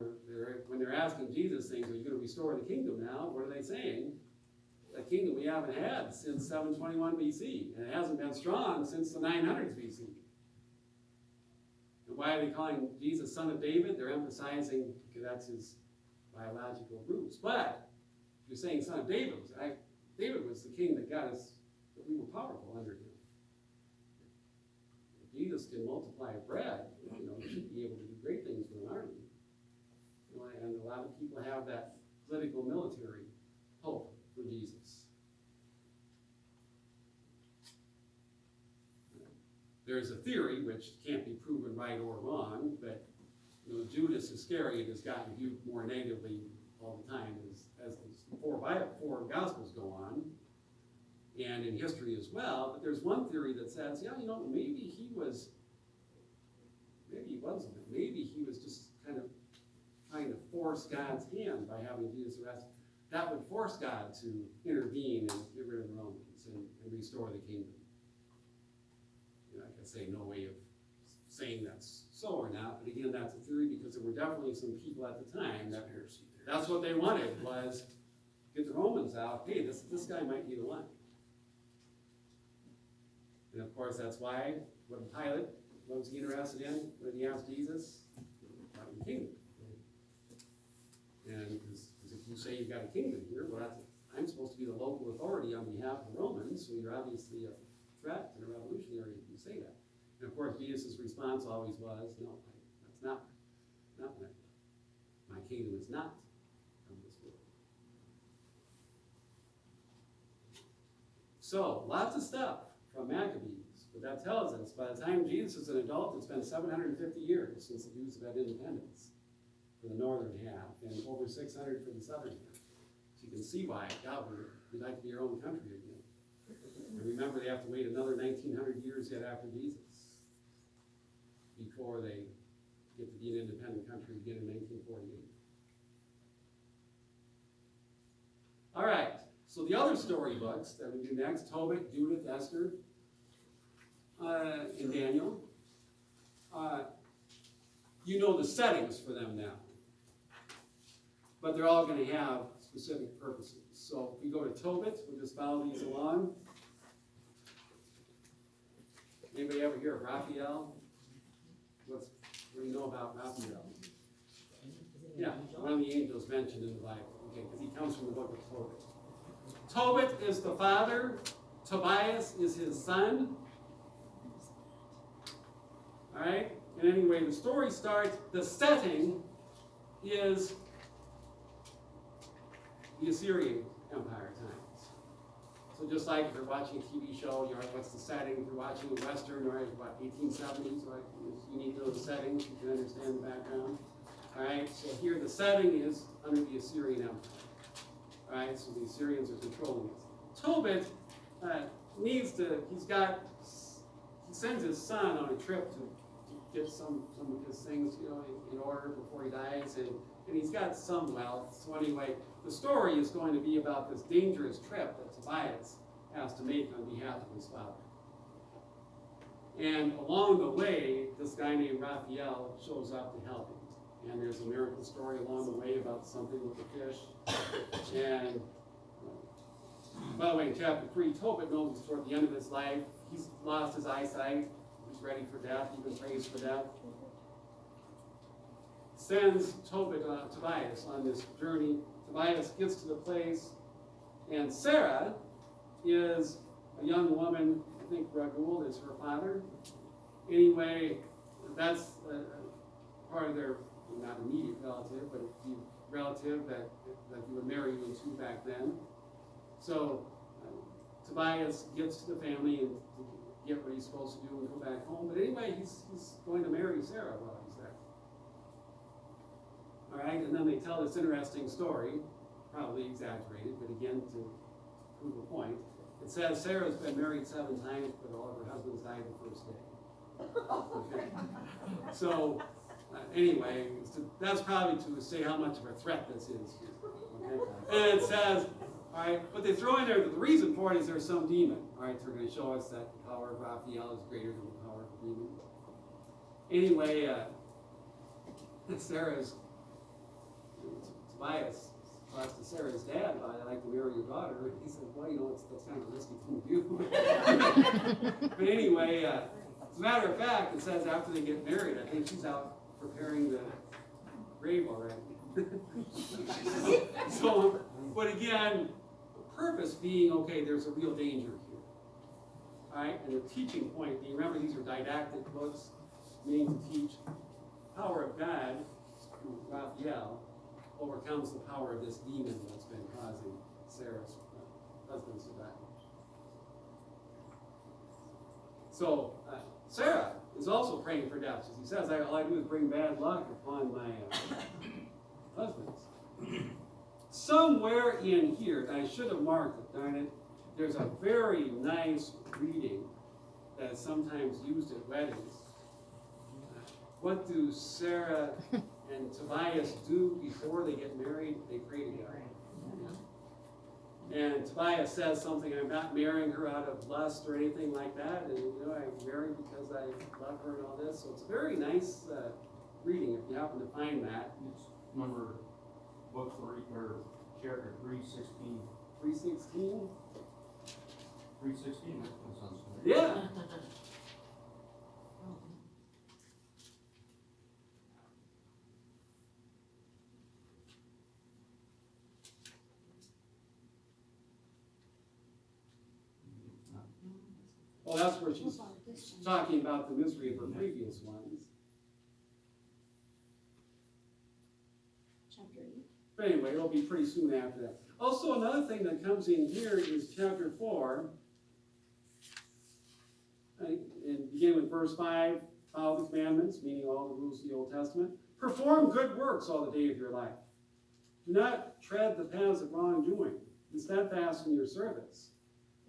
when they're asking Jesus things, are you going to restore the kingdom now? What are they saying? A kingdom we haven't had since 721 BC, and it hasn't been strong since the 900s BC. And why are they calling Jesus son of David? They're emphasizing because that's his biological roots. But if you're saying son of David, David was the king that got us, that we were powerful under him. If Jesus can multiply bread, he should be able to do great things with an army. And a lot of people have that political military hope for Jesus. There's a theory, which can't be proven right or wrong, but Judas Iscariot has gotten viewed more negatively all the time as the four Gospels go on, and in history as well. But there's one theory that says, maybe he wasn't. Maybe he was just kind of trying to force God's hand by having Jesus arrested. That would force God to intervene and get rid of the Romans and restore the kingdom. I can say no way of saying that's so or not, but again, that's a theory because there were definitely some people at the time that's what they wanted, was get the Romans out. Hey, this guy might be the one. And of course, that's why when Pilate, what was he interested in when he asked Jesus? The kingdom. And because if you say you've got a kingdom here, well, I'm supposed to be the local authority on behalf of the Romans, so you're obviously a threat and a revolutionary if you say that. And of course, Jesus' response always was, no, that's not my kingdom is not of this world. So, lots of stuff from Maccabees, but that tells us by the time Jesus is an adult, it's been 750 years since the Jews have had independence for the northern half, and over 600 for the southern half. So you can see why God would like to be your own country again. And remember, they have to wait another 1900 years yet after Jesus before they get to be an independent country again in 1948. All right, so the other storybooks that we do next, Tobit, Judith, Esther, and Daniel, the settings for them now. But they're all going to have specific purposes. So if we go to Tobit, we'll just follow these along. Anybody ever hear of Raphael? What do you know about Raphael? Yeah, one of the angels mentioned in the Bible. Okay, because he comes from the book of Tobit. Tobit is the father. Tobias is his son. All right? And anyway, the story starts, the setting is the Assyrian Empire times. So just like if you're watching a TV show, what's the setting? If you're watching a Western, right, what, 1870s, right? You need to know the settings, you can understand the background. All right, so here the setting is under the Assyrian Empire. All right, so the Assyrians are controlling it. Tobit he sends his son on a trip to get some of his things, in order before he dies, and he's got some wealth. So anyway, the story is going to be about this dangerous trip that Tobias has to make on behalf of his father. And along the way, this guy named Raphael shows up to help him. And there's a miracle story along the way about something with the fish. And by the way, in chapter 3, Tobit knows he's toward the end of his life. He's lost his eyesight. He's ready for death. Even prays for death. Sends Tobias on this journey. Tobias gets to the place, and Sarah is a young woman. I think Raguel is her father. Anyway, that's part of their, not immediate relative, but a relative that you would marry into back then. So Tobias gets to the family and to get what he's supposed to do and go back home. But anyway, he's going to marry Sarah while he's there. All right, and then they tell this interesting story, probably exaggerated, but again, to prove a point. It says Sarah's been married 7 times, but all of her husbands died the first day. Okay. So, anyway, that's probably to say how much of a threat this is. Okay? And it says, all right, but they throw in there that the reason for it is there's some demon. All right, so they're going to show us that the power of Raphael is greater than the power of the demon. Anyway, Sarah's Tobias talks to Sarah's dad about, I'd like to marry your daughter. And he said, well, that's kind of a risky thing to do. But anyway, as a matter of fact, it says after they get married, I think she's out preparing the grave already. So, but again, the purpose being, okay, there's a real danger here. All right, and the teaching point, do you remember these are didactic books, meaning to teach power of God through Raphael overcomes the power of this demon that's been causing Sarah's husband to die. So Sarah is also praying for death. She says, all I do is bring bad luck upon my husbands. Somewhere in here, and I should have marked it, darn it, there's a very nice reading that is sometimes used at weddings. What do Sarah and Tobias do before they get married? They pray together. And Tobias says something, I'm not marrying her out of lust or anything like that, and I'm married because I love her and all this. So it's a very nice reading if you happen to find that. It's number book 3 or chapter 316. 316? 316, that sounds familiar. Yeah. Well, that's where she's talking about the misery of her previous ones. Chapter 8. But anyway, it'll be pretty soon after that. Also, another thing that comes in here is chapter 4. And begin with verse 5, follow the commandments, meaning all the rules of the Old Testament. Perform good works all the day of your life. Do not tread the paths of wrongdoing. Be steadfast in your service.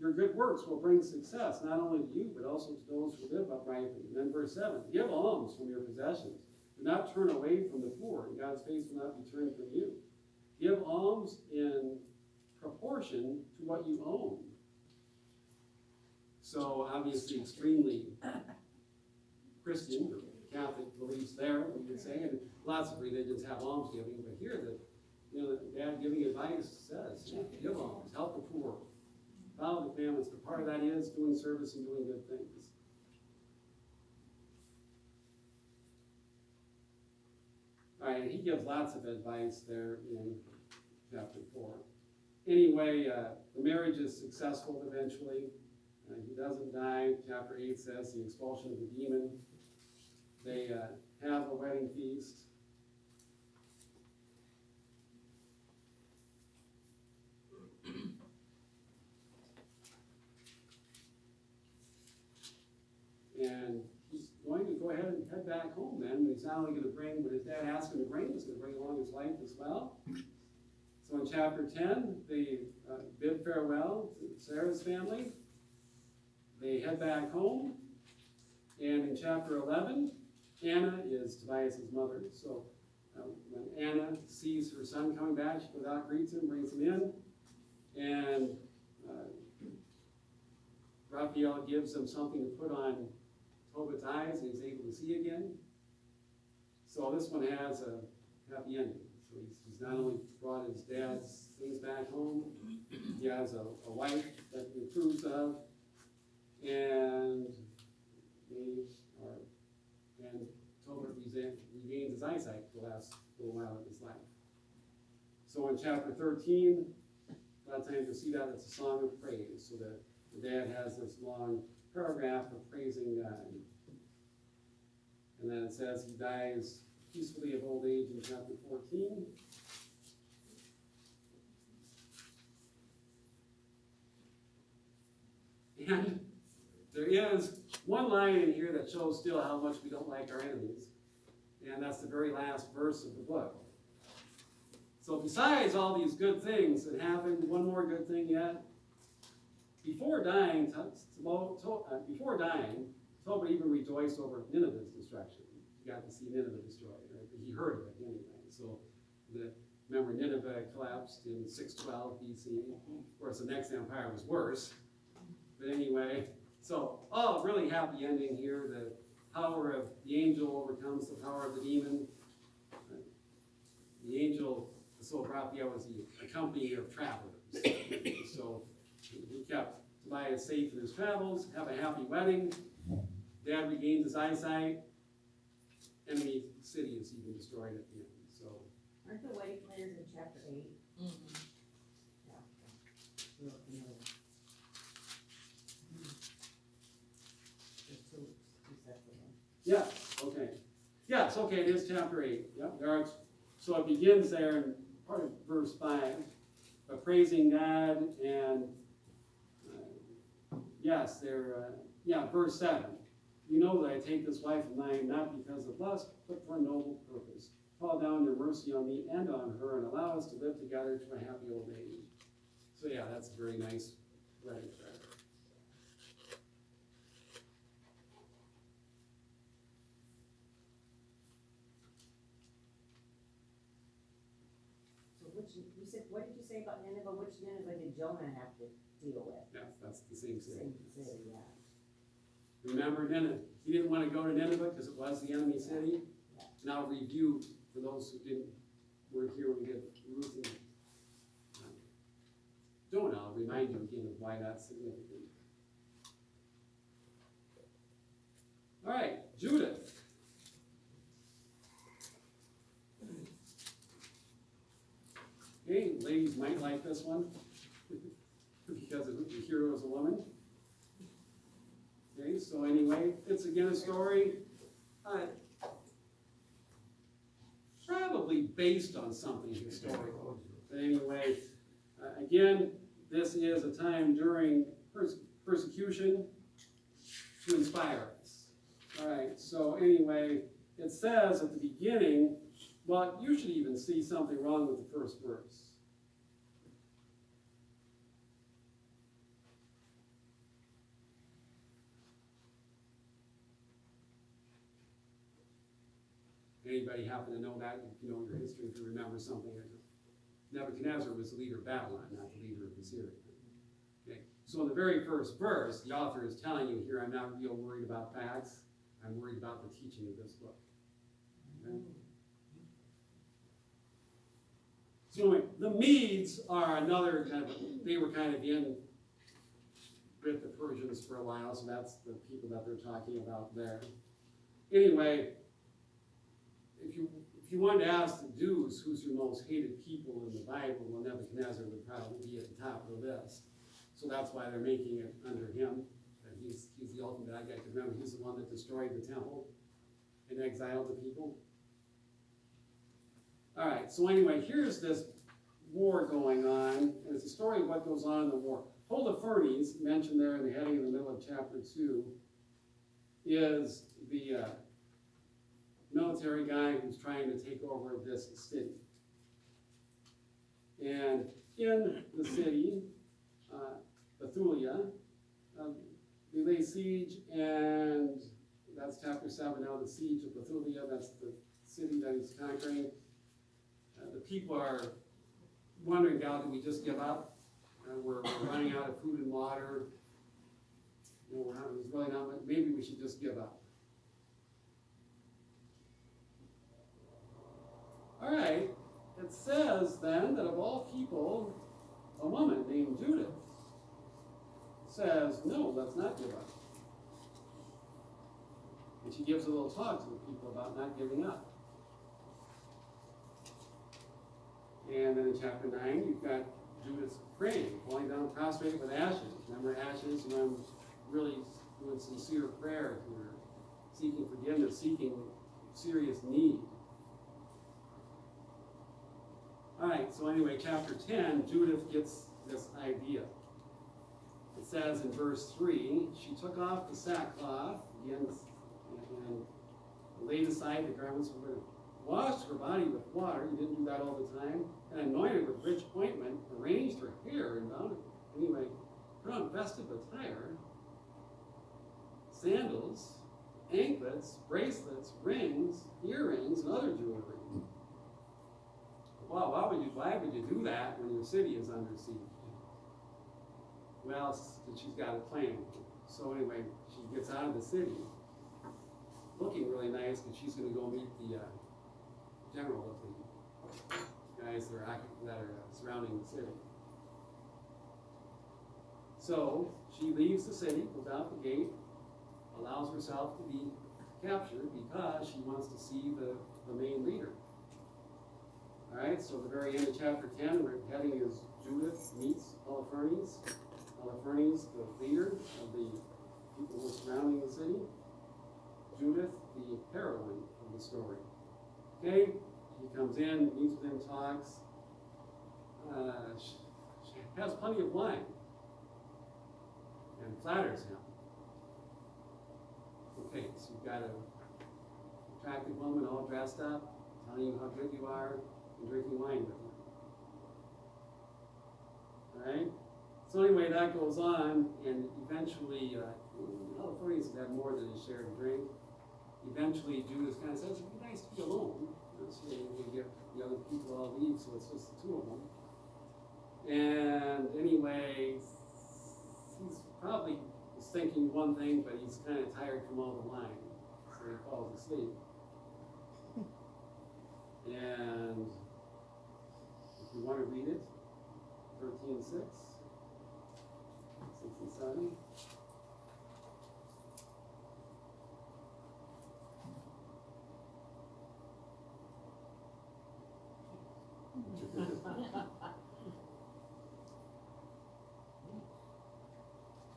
Your good works will bring success, not only to you, but also to those who live uprightly. And then verse 7, give alms from your possessions. Do not turn away from the poor, and God's face will not be turned from you. Give alms in proportion to what you own. So obviously extremely Christian, or Catholic beliefs there, we could say, and lots of religions have alms giving, but here the dad giving advice says, give alms, help the poor. Follow the commandments, but part of that is doing service and doing good things. All right, he gives lots of advice there in chapter 4. Anyway, the marriage is successful eventually. He doesn't die. Chapter 8 says the expulsion of the demon. They have a wedding feast. And he's going to go ahead and head back home then. He's not only going to bring what his dad asked him to bring, he's going to bring along his wife as well. So in chapter 10, they bid farewell to Sarah's family. They head back home. And in chapter 11, Anna is Tobias' mother. So when Anna sees her son coming back, she goes out, greets him, brings him in. And Raphael gives him something to put on Tobit's eyes, and he's able to see again. So this one has a happy ending. So he's not only brought his dad's things back home, he has a wife that he approves of, and Tobit regains his eyesight for the last little while of his life. So in chapter 13, a lot of times you'll see that it's a song of praise. So that the dad has this long paragraph of praising God. And then it says he dies peacefully of old age in chapter 14. And there is one line in here that shows still how much we don't like our enemies. And that's the very last verse of the book. So besides all these good things that happened, one more good thing yet. Before dying, Tobit even rejoiced over Nineveh's destruction. He got to see Nineveh destroyed, right? He heard of it anyway. So remember, Nineveh collapsed in 612 BC. Of course, the next empire was worse. But anyway, so really happy ending here. The power of the angel overcomes the power of the demon. The angel So Raphael was a company of travelers. So he kept Tobias safe in his travels, have a happy wedding. Dad regains his eyesight. Enemy city is even destroyed at the end. So Aren't the wedding planners in chapter 8? Mhm. Yeah. Real familiar. There's two sets of them. yes, okay. Yes, okay, it is chapter 8. Yep, there are, so it begins there in part of verse 5, but praising God and yes, verse 7. You know that I take this wife of mine not because of lust, but for a noble purpose. Call down your mercy on me and on her, and allow us to live together to a happy old age. So yeah, that's a very nice wedding prayer. So you said, what did you say about Nineveh? Which Nineveh did Jonah have to deal with? Yes, that's the same city. Same city, yeah. Remember Nineveh? He didn't want to go to Nineveh because it was the enemy city. Yeah. Now review for those who weren't here when we did Ruth and Jonah. I'll remind you again of why that's significant. All right, Judith. Okay, ladies might like this one because the hero is a woman. Okay, so anyway, it's again a story probably based on something historical. But anyway, again, this is a time during persecution to inspire us. All right, so anyway, it says at the beginning, well, you should even see something wrong with the first verse. Anybody happen to know that? If you know your history, if you remember something. Nebuchadnezzar was the leader of Babylon, not the leader of Assyria. Okay, so in the very first verse, the author is telling you here, I'm not real worried about facts. I'm worried about the teaching of this book. Okay? So anyway, the Medes are another kind of, they were kind of in with the Persians for a while, so that's the people that they're talking about there. Anyway, if you wanted to ask the Jews who's your most hated people in the Bible, well, Nebuchadnezzar would probably be at the top of the list. So that's why they're making it under him. And he's the ultimate bad guy. Because remember, he's the one that destroyed the temple and exiled the people. All right, so anyway, here's this war going on, and it's a story of what goes on in the war. Holofernes, mentioned there in the heading in the middle of chapter 2, is the military guy who's trying to take over this city. And in the city, Bethulia, they lay siege, and that's chapter 7 now, the siege of Bethulia, that's the city that he's conquering. The people are wondering, now, do we just give up? We're running out of food and water. You know, there's really not much, maybe we should just give up. All right, it says then that of all people, a woman named Judith says, no, let's not give up. And she gives a little talk to the people about not giving up. And then in chapter 9, you've got Judith praying, falling down prostrate with ashes. Remember ashes? Remember really doing sincere prayer here, seeking forgiveness, seeking serious need. All right, so anyway, chapter 10, Judith gets this idea. It says in verse 3, she took off the sackcloth, again, and laid aside the garments of her, washed her body with water, you didn't do that all the time, and anointed with rich ointment, arranged her hair and bound it. Anyway, put on festive attire, sandals, anklets, bracelets, rings, earrings, and other jewelry. Well, why would you do that when your city is under siege? Well, she's got a plan. So anyway, she gets out of the city, looking really nice, because she's going to go meet the general of the guys that are surrounding the city. So she leaves the city, goes out the gate, allows herself to be captured because she wants to see the main leader. All right, so the very end of chapter 10, the heading is Judith meets Holofernes. Holofernes, the leader of the people who are surrounding the city. Judith, the heroine of the story. Okay, she comes in, meets with him, talks. She has plenty of wine and flatters him. Okay, so you've got an attractive woman all dressed up, telling you how good you are, and drinking wine with you. All right? So anyway, that goes on, and eventually, Holofernes has had more than his share to drink. Eventually, Judas kind of says, it'd be nice to be alone. So we get the other people all leave, so it's just the two of them. And anyway, he's probably thinking one thing, but he's kind of tired from all the wine, so he falls asleep. And if you want to read it, 13:6, 6 and 7.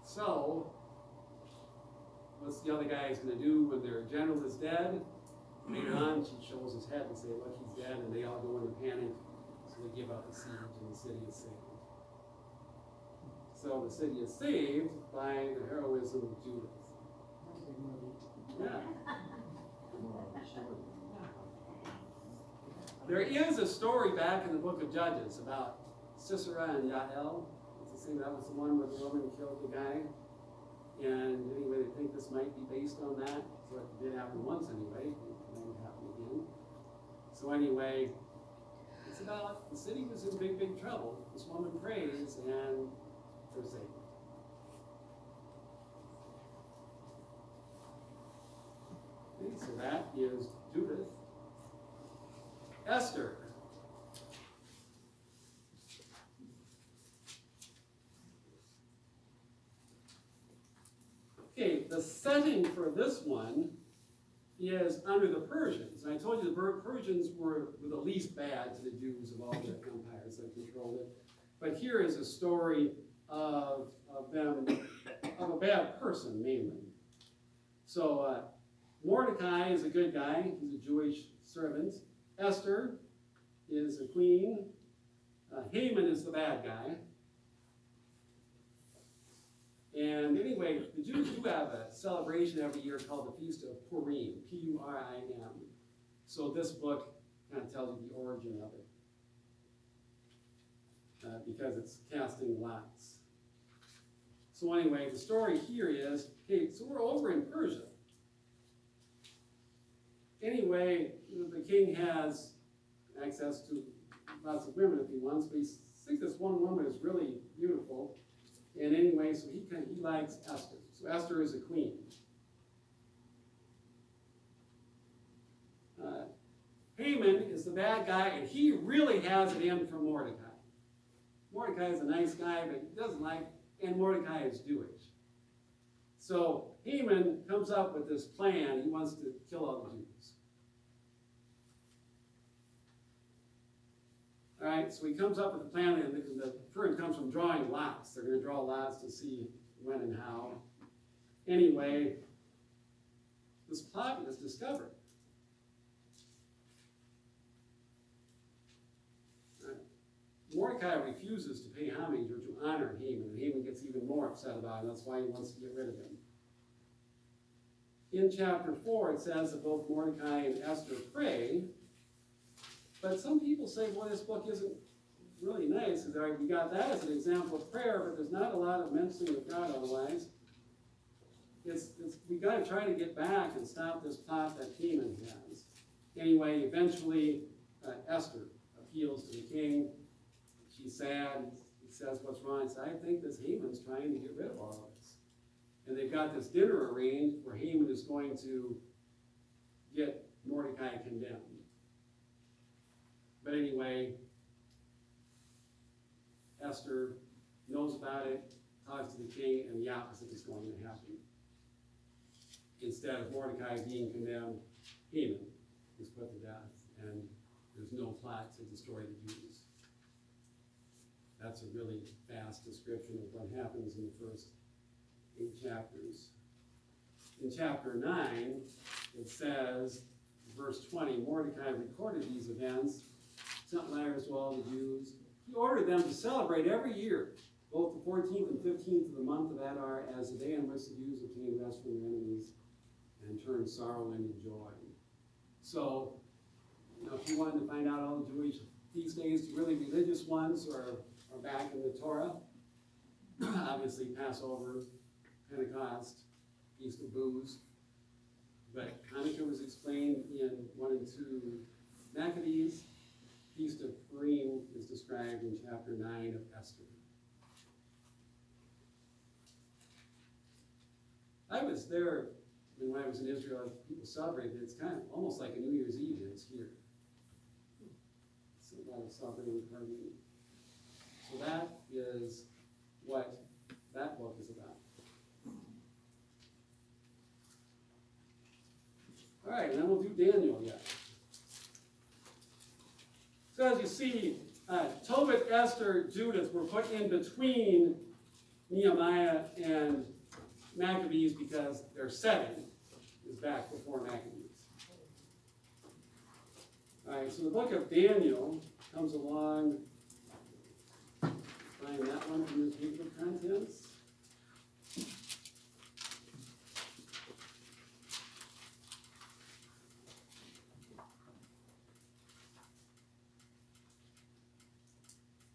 So, what's the other guy going to do when their general is dead? Later on, she shows his head and say, look, he's dead, and they all go into panic, so they give up the siege, and the city is saved. So the city is saved by the heroism of Judith. Yeah. There is a story back in the book of Judges about Sisera and Jael. It's the same, that was the one where the woman killed the guy. And anyway, they think this might be based on that. So it did happen once anyway. It might happen again. So anyway, it's about the city was in big, big trouble. This woman prays and they're saved. Okay, so that is Judith. Esther. Okay, the setting for this one is under the Persians. And I told you the Persians were the least bad to the Jews of all the empires that controlled it. But here is a story of them, of a bad person mainly. So Mordecai is a good guy. He's a Jewish servant. Esther is a queen. Haman is the bad guy. And anyway, the Jews do have a celebration every year called the Feast of Purim, P-U-R-I-M. So this book kind of tells you the origin of it, because it's casting lots. So anyway, the story here is, okay, so we're over in Persia. Anyway, the king has access to lots of women if he wants, but he thinks this one woman is really beautiful. And anyway, so he likes Esther. So Esther is a queen. Haman is the bad guy, and he really has it in for Mordecai. Mordecai is a nice guy, but he doesn't like, and Mordecai is Jewish. So Haman comes up with this plan. He wants to kill all the Jews. All right, so he comes up with a plan, and the Purim comes from drawing lots. They're going to draw lots to see when and how. Anyway, this plot is discovered. Mordecai refuses to pay homage or to honor Haman, and Haman gets even more upset about it. That's why he wants to get rid of him. In chapter 4, it says that both Mordecai and Esther pray, but some people say, well, this book isn't really nice. We got that as an example of prayer, but there's not a lot of mentioning of God otherwise. We got to try to get back and stop this plot that Haman has. Anyway, eventually, Esther appeals to the king. She's sad. He says, what's wrong? He says, I think this Haman's trying to get rid of all of this. And they've got this dinner arranged where Haman is going to get Mordecai condemned. But anyway, Esther knows about it, talks to the king, and the opposite is going to happen. Instead of Mordecai being condemned, Haman is put to death, and there's no plot to destroy the Jews. That's a really fast description of what happens in the first 8 chapters. In chapter 9, it says, verse 20, Mordecai recorded these events, sent letters to all the Jews. He ordered them to celebrate every year, both the 14th and 15th of the month of Adar, as the day on which the Jews obtained rest from their enemies and turned sorrow into joy. So, if you wanted to find out all the Jewish feast days, the really religious ones are back in the Torah. Obviously, Passover, Pentecost, Feast of Booths. But Hanukkah was explained in 1 and 2 Maccabees. Feast of Purim is described in chapter 9 of Esther. I was there when I was in Israel. People celebrated it. It's kind of almost like a New Year's Eve, and it's here. So a lot of celebrating and partying. So that is what that book is about. All right, and then we'll do Daniel yet. So as you see, Tobit, Esther, Judith were put in between Nehemiah and Maccabees because their setting is back before Maccabees. All right, so the book of Daniel comes along. Find that one from the table of contents.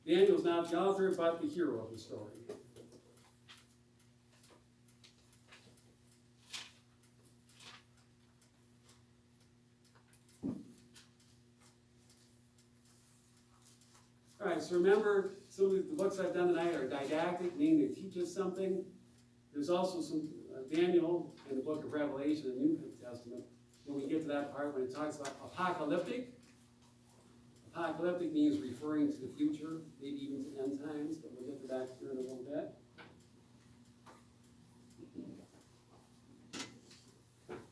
Daniel's not the author, but the hero of the story. All right, so remember, some of the books I've done tonight are didactic, meaning they teach us something. There's also some Daniel in the book of Revelation, the New Testament. When we get to that part when it talks about apocalyptic, apocalyptic means referring to the future, maybe even to end times, but we'll get to that here in a little bit.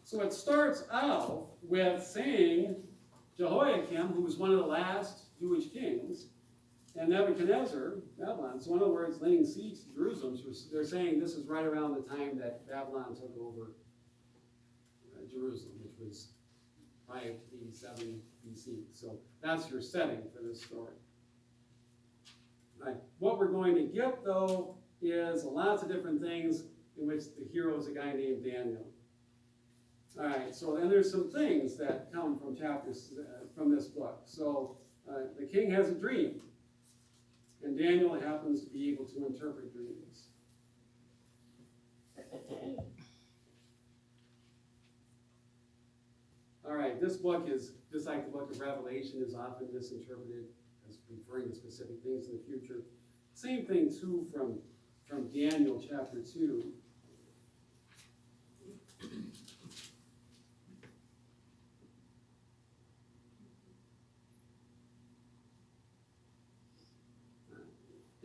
So it starts out with saying Jehoiakim, who was one of the last Jewish kings, and Nebuchadnezzar, Babylon. So in other words, laying siege to Jerusalem. So they're saying this is right around the time that Babylon took over Jerusalem, which was 587 BC. So that's your setting for this story. Right. What we're going to get, though, is lots of different things in which the hero is a guy named Daniel. All right, so then there's some things that come from chapters from this book. So the king has a dream, and Daniel happens to be able to interpret dreams. All right, this book is, just like the book of Revelation, is often misinterpreted as referring to specific things in the future. Same thing, too, from Daniel chapter 2.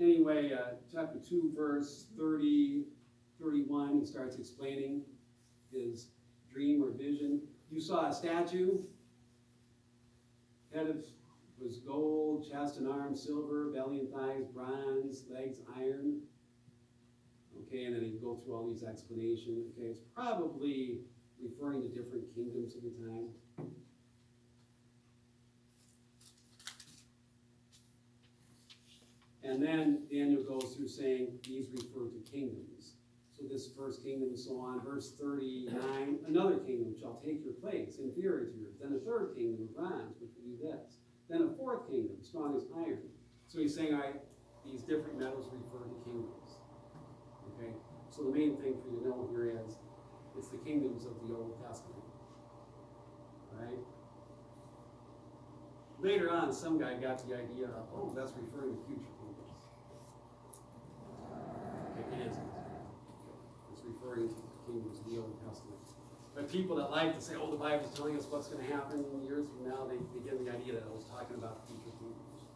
Anyway, chapter 2, verse 30, 31, he starts explaining his dream or vision. You saw a statue. Head was gold, chest and arms silver, belly and thighs bronze, legs iron. Okay, and then he go through all these explanations. Okay, it's probably referring to different kingdoms of the time. And then Daniel goes through saying these refer to kingdoms. So this first kingdom and so on. Verse 39, another kingdom shall take your place, inferior to yours. Then a third kingdom of bronze, which will do this. Then a fourth kingdom, strong as iron. So he's saying, all right, these different metals refer to kingdoms. Okay? So the main thing for you to know here is it's the kingdoms of the Old Testament. All right? Later on, some guy got the idea of, oh, that's referring to future kingdoms. Okay, it isn't. It's referring to the kingdoms of the Old Testament. But people that like to say, oh, the Bible's telling us what's going to happen years from now, they get the idea that it was talking about future kingdoms.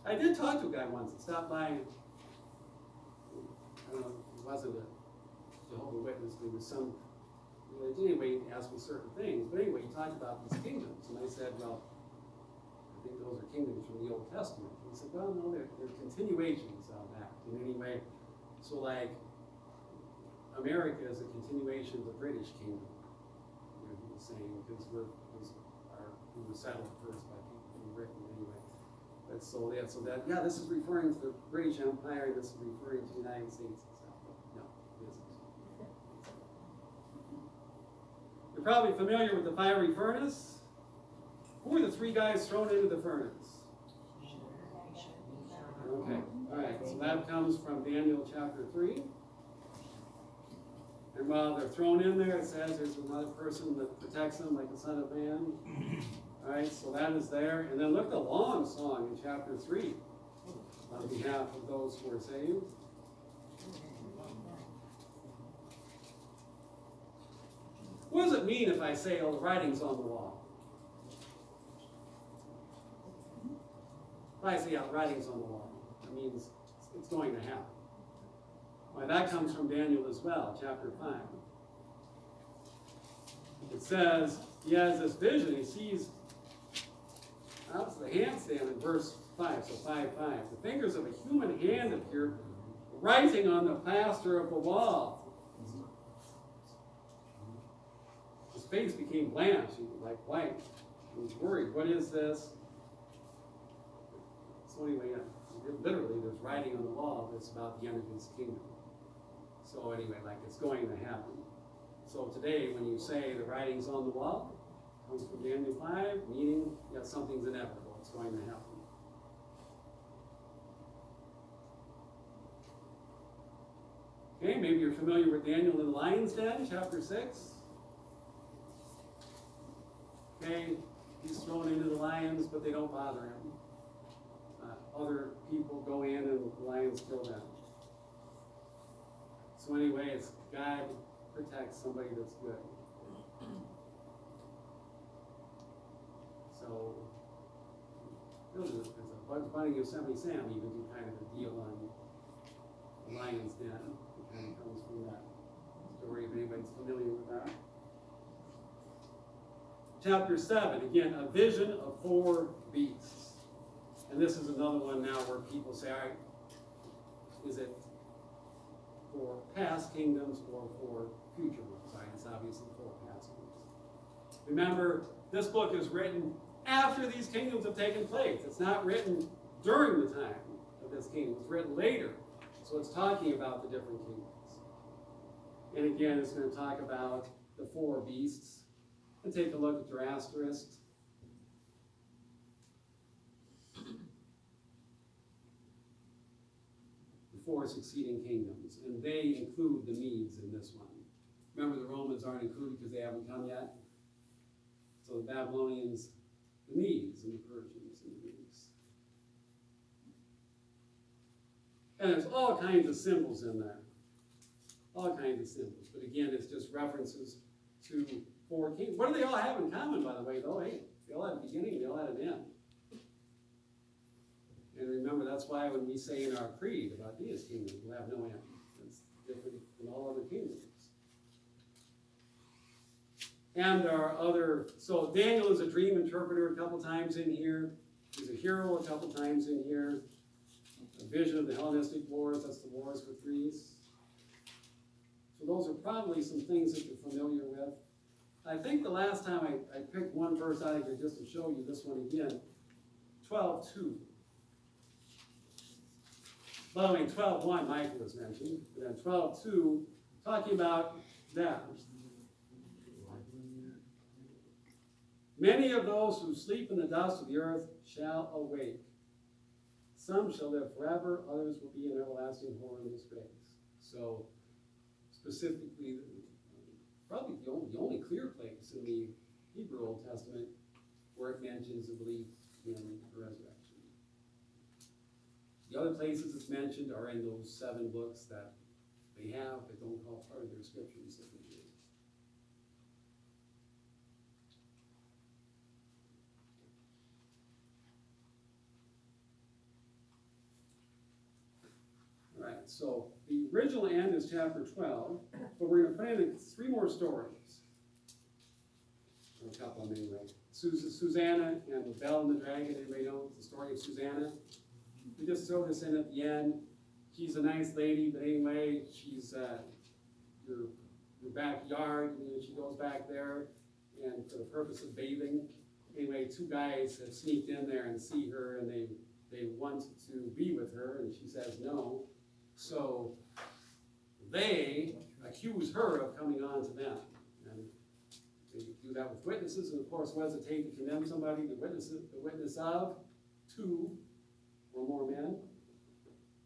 I did talk to a guy once that stopped by. I don't know, he wasn't a Jehovah's Witness, but he was some religion. Anyway, he asked me certain things. But anyway, he talked about these kingdoms. And I said, well, I think those are kingdoms from the Old Testament. And he said, well, no, they're continuations of that. And anyway, so like, America is a continuation of the British kingdom. You know, he was saying, because we were settled first by people from Britain anyway. But so that, yeah, this is referring to the British Empire, and this is referring to the United States itself. No, it isn't. You're probably familiar with the fiery furnace. Who are the three guys thrown into the furnace? Okay, all right, so that comes from Daniel chapter 3. And while they're thrown in there, it says there's another person that protects them like the Son of Man. All right, so that is there. And then look at the long song in chapter 3 on behalf of those who are saved. What does it mean if I say, oh, the writing's on the wall? If I say, yeah, the writing's on the wall, it means it's going to happen. Well, that comes from Daniel as well, chapter 5. It says, he has this vision, he sees, that's the handstand in verse 5, so 5:5. The fingers of a human hand appear writing on the plaster of the wall. His face became blanched, he was like white. He was worried, what is this? So anyway, literally there's writing on the wall that's about the end of his kingdom. So anyway, like it's going to happen. So today, when you say the writing's on the wall, comes from Daniel 5, meaning yeah, something's inevitable. It's going to happen. Okay, maybe you're familiar with Daniel in the lion's den, chapter 6. Okay, he's thrown into the lions, but they don't bother him. Other people go in and the lions kill them. So anyway, it's God protects somebody that's good. So, there's a Bugs Bunny Yosemite Sam even do kind of a deal on the lion's den. It kind of comes from that story, if anybody's familiar with that. Chapter 7, again, a vision of 4 beasts. And this is another one now where people say, all right, is it for past kingdoms or for future ones? Right? It's obviously for past ones. Remember, this book is written after these kingdoms have taken place. It's not written during the time of this kingdom. It's written later. So it's talking about the different kingdoms. And again, it's going to talk about the 4 beasts. And take a look at their asterisks. The 4 succeeding kingdoms. And they include the Medes in this one. Remember, the Romans aren't included because they haven't come yet. So the Babylonians, the Medes, and the Persians, and the Greeks. And there's all kinds of symbols in there. All kinds of symbols. But again, it's just references to 4 kings. What do they all have in common, by the way, though? Hey, they all had a beginning, they all had an end. And remember, that's why when we say in our creed about these kingdoms, we'll have no end. It's different than all other kingdoms. And there are other, so Daniel is a dream interpreter a couple times in here. He's a hero a couple times in here. A vision of the Hellenistic wars, that's the wars with Greece. So those are probably some things that you're familiar with. I think the last time I picked one verse out of here just to show you this one again. 12:2. By the way, 12:1, Michael was mentioned. And then 12:2, talking about that. Many of those who sleep in the dust of the earth shall awake. Some shall live forever, others will be in everlasting horror and disgrace. So, specifically, probably the only clear place in the Hebrew Old Testament where it mentions the belief in the resurrection. The other places it's mentioned are in those 7 books that they have, but don't call part of their scriptures that they do. right, so the original end is chapter 12, but we're gonna put in 3 more stories. Or a couple of them anyway. Susanna and Belle and the Dragon, anybody know the story of Susanna? We just throw this in at the end. She's a nice lady, but anyway, she's your backyard, you know, she goes back there, and for the purpose of bathing, anyway, 2 guys have sneaked in there and see her, and they want to be with her, and she says no. So they accuse her of coming on to them. And they do that with witnesses, and of course, what does it take to condemn somebody? The witness of 2 or more men.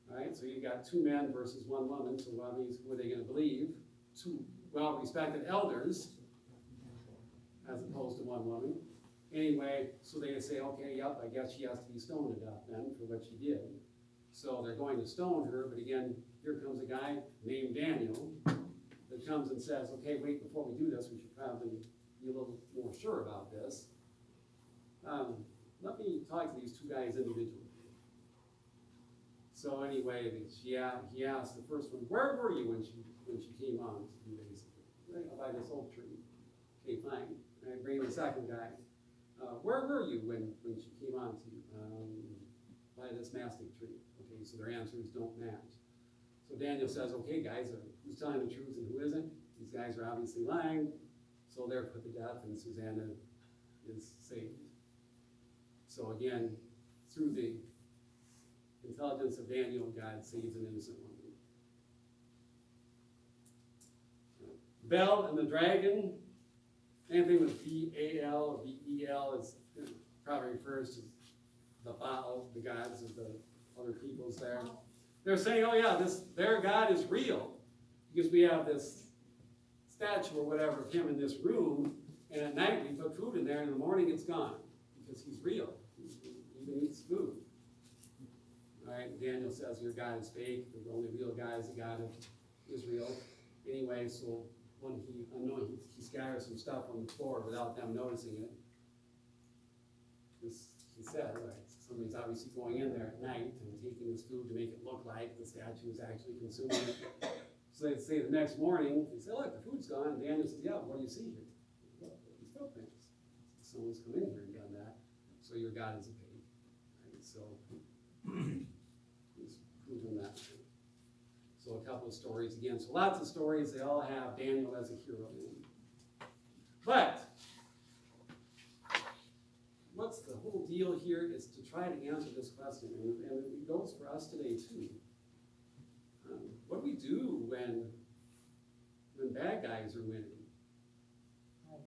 All right, so you got 2 men versus 1 woman, so what means, who are they gonna believe? 2 well-respected elders, as opposed to 1 woman. Anyway, so they say, okay, yep, I guess she has to be stoned to death then for what she did. So they're going to stone her, but again, here comes a guy named Daniel that comes and says, okay, wait, before we do this, we should probably be a little more sure about this. Let me talk to these 2 guys individually. So anyway, he asked the first one, where were you when she came on to you, basically? Right by this oak tree. Okay, fine. And I bring the second guy. Where were you when she came on to you? By this mastic tree. Okay, so their answers don't match. So Daniel says, okay, guys, who's telling the truth and who isn't? These guys are obviously lying, so they're put to death, and Susanna is saved. So again, through the intelligence of Daniel, God saves an innocent woman. Bel and the dragon, same thing with B-A-L or B-E-L, it probably refers to the Baal, the gods of the other peoples there. They're saying, oh yeah, their God is real, because we have this statue or whatever of him in this room, and at night we put food in there, and in the morning it's gone, because he's real. He even eats food. All right, Daniel says your God is fake, the only real God is the God of Israel. Anyway, so when he scatters some stuff on the floor without them noticing it. He said, right, somebody's obviously going in there at night and taking this food to make it look like the statue is actually consuming it. So they say the next morning, they say, look, the food's gone. And Daniel says, yeah, what do you see here? Look, these footprints. Someone's come in here and done that. So your God is a pig. Right? So he's proven that. So a couple of stories again. So lots of stories. They all have Daniel as a hero in them. But what's the whole deal here is to try to answer this question, and it goes for us today too. What do we do when bad guys are winning?